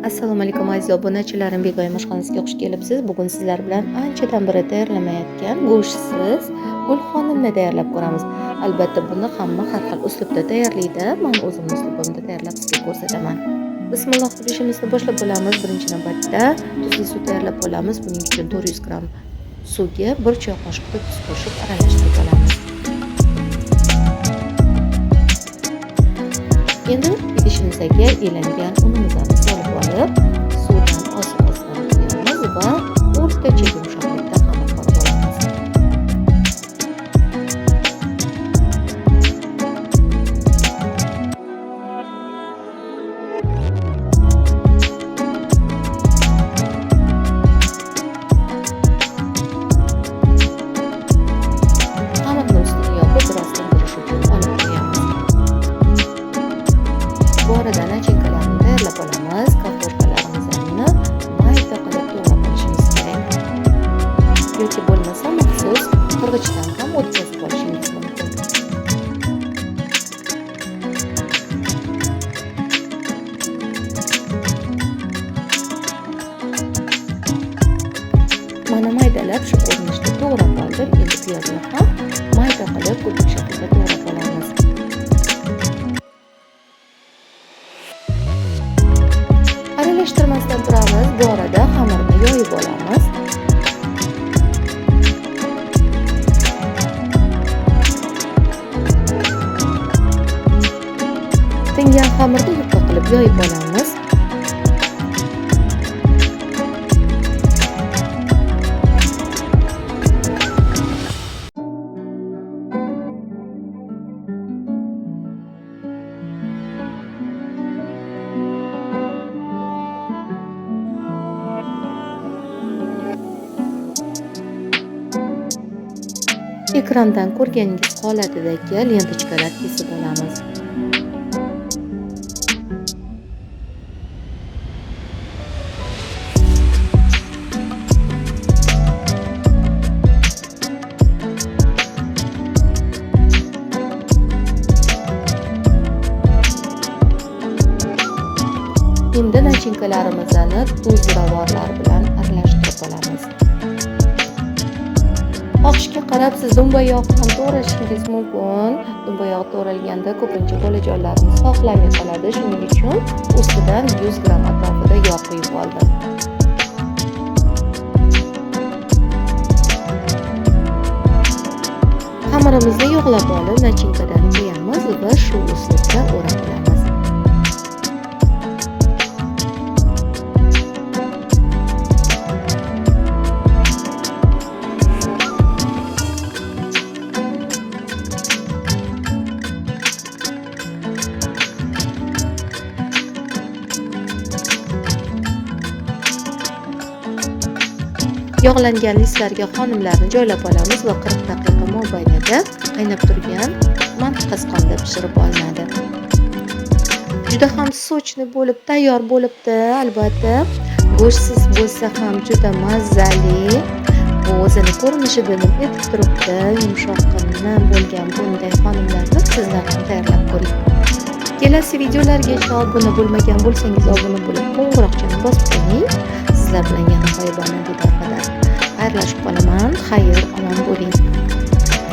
Assalomu alaykum aziz obunachilarim, Begoyim oshxonasiga xush kelibsiz. Bugun sizlar bilan anchadan beri tayyorlamayotgan go'shtsiz gulxonimni tayyorlab ko'ramiz. Albatta buni hamma har xil uslubda tayyorlaydi. Men o'zim uslubimda tayyorlab sizga ko'rsataman. Bismillah deb ishimizni boshlab bo'lamiz. Birinchi navbatda tuzli suv tayyorlab olamiz. Buning uchun 400 gram suvga 1 choy qoshiq tuz qo'shib aralashtirib olamiz. Endi idishimizga elangan unimizni solib olib, suvdan oz-ozdan quyamiz va o'rtacha yumshoqlikda xamir qilib olamiz. Xamirni ustiga yopib biroz tindirish uchun olib qo'yamiz. Bu arada nachinkalarni tayyorlab olamiz. Kartoshkalarimizni mayda qilib to'g'rab olishimiz kerak. Yoki bo'lmasa maxsus qirg'ichdan ham o'tkazib olishingiz mumkin. Mana maydalab shu ko'rinishda to'g'rab oldim. Endi piyozni ham mayda qilib kubik shaklida to'g'rab olamiz. Aralashtirmasdan turamiz. Bu arada xamirni yoyib olamiz. Tingan xamirni yupqa qilib yoyib olamiz. Ekrandan ko'rganingiz holatidagi lentachalar kesib olamiz. Endi nachinkalarimizni tuz ravorlar bilan aralashtirib olamiz. Xohishga qarab siz dumba yog' ham to'g'rashingiz mumkin. Dumba yog' to'g'ralganda ko'pincha bolajonlarimiz xohlamay qoladi. Shuning uchun ustidan 100 gram atrofida yog' quyib oldim. Xamirimizni yog'lab olib, nachinkadan qo'yamiz va shu uslubda o'rab olamiz. Yog'langan listlarga xonimlarni joylab olamiz va 40 daqiqa mobaynida qaynab turgan manti qozonda pishirib olinadi. Juda ham sochni bo'lib tayyor bo'libdi. Albatta, go'shtsiz bo'lsa ham juda mazali. Bu o'zini ko'rinishida nim etib turibdi. Yumshoqqina bo'lgan bunday xonimlarni sizlar ham tayyorlab ko'ring. Kelasi videolargacha obuna bo'lmagan bo'lsangiz obuna bo'lib, qo'ng'iroqchani bosib qo'ying. Sizlar bilan yana g'oyibona diydor qilib xayrlashib qolaman. Xayr, omon bo'ling.